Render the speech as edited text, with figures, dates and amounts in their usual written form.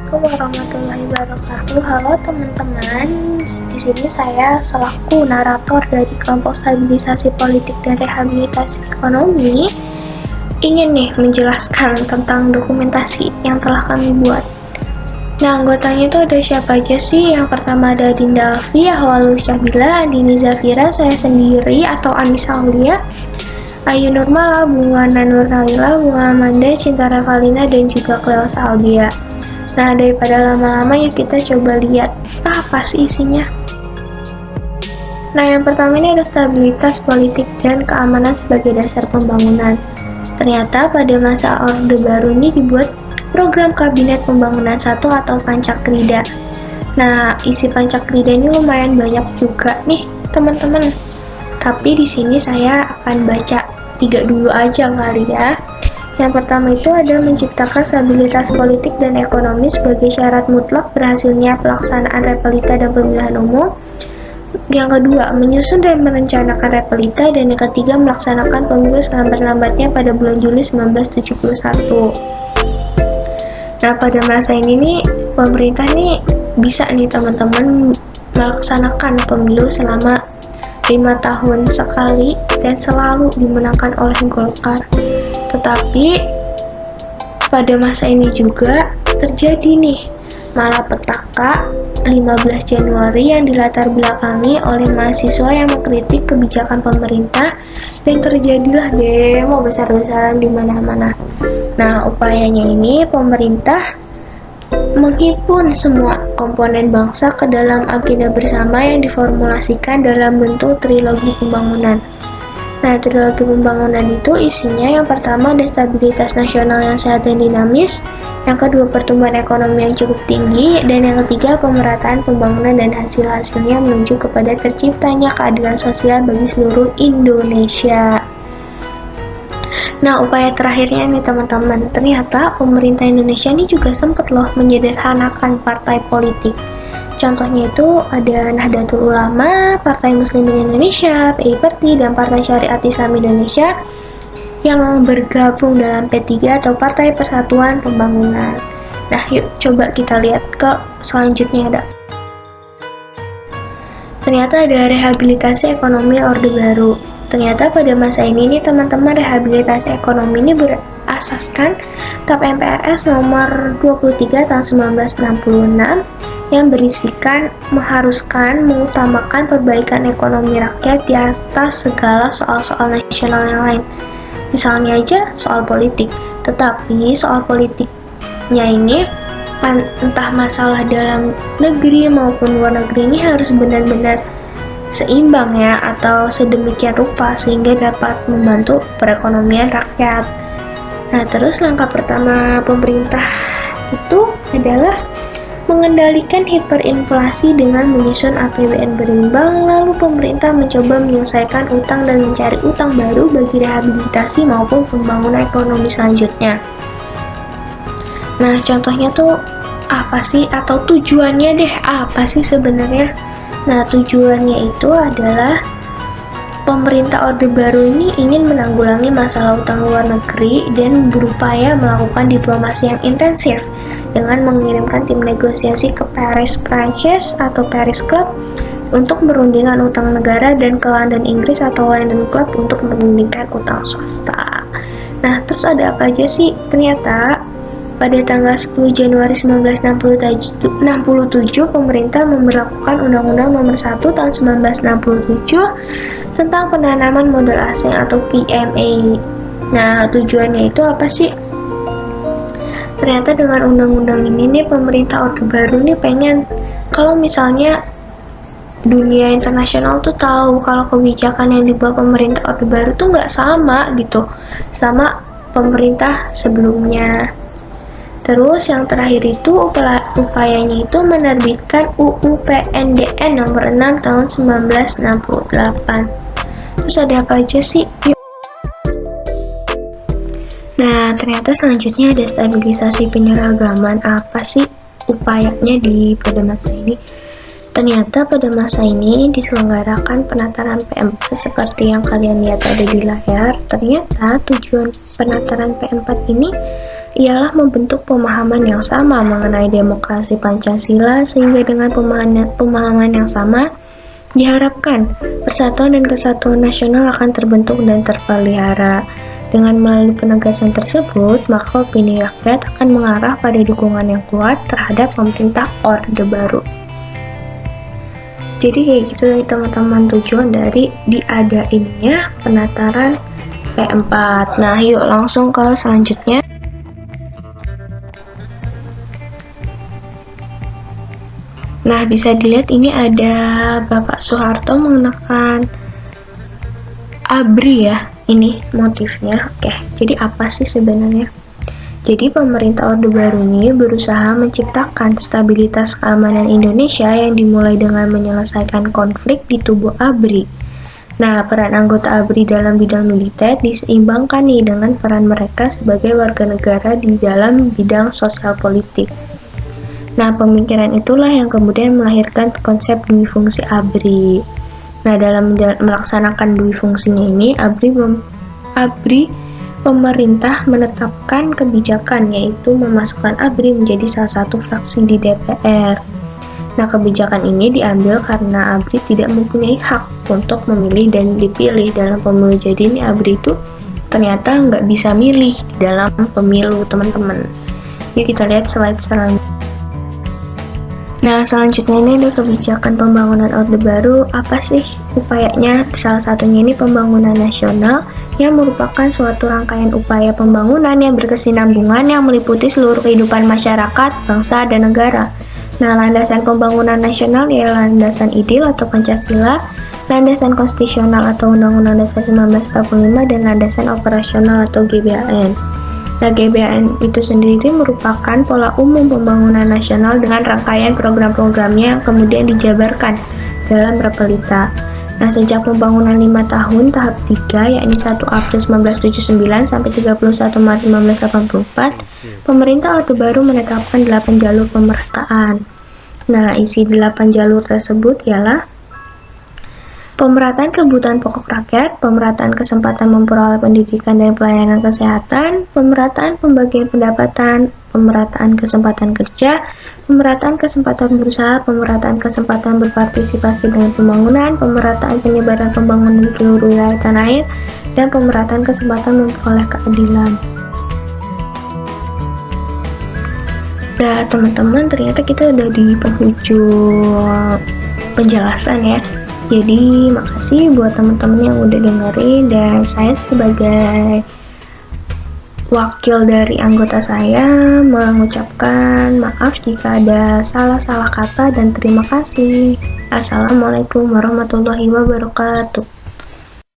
Assalamualaikum warahmatullahi wabarakatuh. Halo teman-teman, di sini saya selaku narator dari kelompok stabilisasi politik dan rehabilitasi ekonomi ingin menjelaskan tentang dokumentasi yang telah kami buat. Nah, anggotanya itu ada siapa aja sih? Yang pertama ada Dinda Alfi, Ahwalul Syahbila, Andini Zafira, saya sendiri atau Anissa Aulia, Ayu Nurmala, Bunga Nurnaila, Bunga Amanda, Cinta Revalina, dan juga Cleo Albia. Nah, daripada lama-lama yuk kita coba lihat apa sih isinya. Nah, yang pertama ini ada stabilitas politik dan keamanan sebagai dasar pembangunan. Ternyata pada masa Orde Baru ini dibuat program Kabinet Pembangunan 1 atau Pancakrida. Nah, isi Pancakrida ini lumayan banyak juga nih, teman-teman. Tapi di sini saya akan baca 3 dulu aja kali ya. Yang pertama itu ada menciptakan stabilitas politik dan ekonomi sebagai syarat mutlak berhasilnya pelaksanaan repelita dan pemilihan umum. Yang kedua, menyusun dan merencanakan repelita, dan yang ketiga, melaksanakan pemilu selambat-lambatnya pada bulan Juli 1971. Nah, pada masa ini nih, pemerintah nih bisa nih teman-teman melaksanakan pemilu selama 5 tahun sekali dan selalu dimenangkan oleh Golkar. Tetapi pada masa ini juga terjadi nih malapetaka 15 Januari yang dilatar belakangi oleh mahasiswa yang mengkritik kebijakan pemerintah, dan terjadilah demo besar-besaran di mana-mana. Nah, upayanya ini pemerintah menghimpun semua komponen bangsa ke dalam agenda bersama yang diformulasikan dalam bentuk trilogi pembangunan. Nah, trilogi pembangunan itu isinya yang pertama ada stabilitas nasional yang sehat dan dinamis, yang kedua pertumbuhan ekonomi yang cukup tinggi, dan yang ketiga pemerataan pembangunan dan hasil-hasilnya menuju kepada terciptanya keadilan sosial bagi seluruh Indonesia. Nah, upaya terakhirnya nih teman-teman, ternyata pemerintah Indonesia ini juga sempat menyederhanakan partai politik. Contohnya itu ada Nahdlatul Ulama, Partai Muslimin Indonesia, PIPerti, dan Partai Syariat Islam Indonesia yang bergabung dalam P3 atau Partai Persatuan Pembangunan. Nah, yuk coba kita lihat ke selanjutnya ada. Ternyata ada rehabilitasi ekonomi Orde Baru. Ternyata pada masa ini nih teman-teman, rehabilitasi ekonomi ini berasaskan TAP MPRS nomor 23 tahun 1966 yang berisikan mengharuskan mengutamakan perbaikan ekonomi rakyat di atas segala soal-soal nasional yang lain. Misalnya aja soal politik. Tetapi soal politiknya ini entah masalah dalam negeri maupun luar negeri ini harus benar-benar seimbang ya, atau sedemikian rupa sehingga dapat membantu perekonomian rakyat. Nah, terus langkah pertama pemerintah itu adalah mengendalikan hiperinflasi dengan menyusun APBN berimbang, lalu pemerintah mencoba menyelesaikan utang dan mencari utang baru bagi rehabilitasi maupun pembangunan ekonomi selanjutnya. Nah, contohnya tuh apa sih, atau tujuannya deh, apa sih sebenarnya? Nah, tujuannya itu adalah pemerintah Orde Baru ini ingin menanggulangi masalah utang luar negeri dan berupaya melakukan diplomasi yang intensif dengan mengirimkan tim negosiasi ke Paris, Prancis atau Paris Club untuk merundingkan utang negara, dan ke London, Inggris atau London Club untuk merundingkan utang swasta. Nah, terus ada apa aja sih? Ternyata pada tanggal 10 Januari 1967, pemerintah memberlakukan Undang-Undang Nomor 1 Tahun 1967 tentang penanaman modal asing atau PMA. Nah, tujuannya itu apa sih? Ternyata dengan undang-undang ini nih, pemerintah Orde Baru nih pengen kalau misalnya dunia internasional tuh tahu kalau kebijakan yang dibuat pemerintah Orde Baru tuh nggak sama gitu sama pemerintah sebelumnya. Terus yang terakhir itu upayanya itu menerbitkan UU PNDN nomor 6 tahun 1968. Terus ada apa aja sih? Nah, ternyata selanjutnya ada stabilisasi penyeragaman. Apa sih upayanya pada masa ini? Ternyata pada masa ini diselenggarakan penataran P4 seperti yang kalian lihat ada di layar. Ternyata tujuan penataran P4 ini ialah membentuk pemahaman yang sama mengenai demokrasi Pancasila, sehingga dengan pemahaman yang sama diharapkan persatuan dan kesatuan nasional akan terbentuk dan terpelihara. Dengan melalui penegasan tersebut, maka opini rakyat akan mengarah pada dukungan yang kuat terhadap pemerintah Orde Baru. Jadi kayak gitu teman-teman tujuan dari diadainnya penataran P4. Nah, yuk langsung ke selanjutnya. Nah, bisa dilihat ini ada Bapak Soeharto mengenakan ABRI ya. Ini motifnya. Oke, jadi apa sih sebenarnya? Jadi pemerintah Orde Baru ini berusaha menciptakan stabilitas keamanan Indonesia yang dimulai dengan menyelesaikan konflik di tubuh ABRI. Nah, peran anggota ABRI dalam bidang militer diseimbangkan nih dengan peran mereka sebagai warga negara di dalam bidang sosial politik. Nah, pemikiran itulah yang kemudian melahirkan konsep dui fungsi ABRI. Nah, dalam melaksanakan dui fungsinya ini, ABRI pemerintah menetapkan kebijakan, yaitu memasukkan ABRI menjadi salah satu fraksi di DPR. Nah, kebijakan ini diambil karena ABRI tidak mempunyai hak untuk memilih dan dipilih dalam pemilu. Jadi ini ABRI itu ternyata nggak bisa milih di dalam pemilu, teman-teman. Yuk kita lihat slide selanjutnya. Nah, selanjutnya ini ada kebijakan pembangunan Orde Baru. Apa sih upayanya? Salah satunya ini pembangunan nasional yang merupakan suatu rangkaian upaya pembangunan yang berkesinambungan yang meliputi seluruh kehidupan masyarakat, bangsa, dan negara. Nah, landasan pembangunan nasional ialah landasan ideal atau Pancasila, landasan konstitusional atau Undang-Undang Dasar 1945, dan landasan operasional atau GBHN. Nah, GBHN itu sendiri merupakan pola umum pembangunan nasional dengan rangkaian program-programnya yang kemudian dijabarkan dalam Rapelita. Nah, sejak pembangunan 5 tahun tahap 3, yakni 1 April 1979 sampai 31 Maret 1984, pemerintah Orde Baru menetapkan 8 jalur pemerataan. Nah, isi 8 jalur tersebut ialah pemerataan kebutuhan pokok rakyat, pemerataan kesempatan memperoleh pendidikan dan pelayanan kesehatan, pemerataan pembagian pendapatan, pemerataan kesempatan kerja, pemerataan kesempatan berusaha, pemerataan kesempatan berpartisipasi dalam pembangunan, pemerataan penyebaran pembangunan di seluruh wilayah tanah air, dan pemerataan kesempatan memperoleh keadilan. Nah, teman-teman, ternyata kita udah di penghujung penjelasan ya. Jadi makasih buat teman-teman yang udah dengerin, dan saya sebagai wakil dari anggota saya mengucapkan maaf jika ada salah-salah kata, dan terima kasih. Assalamualaikum warahmatullahi wabarakatuh.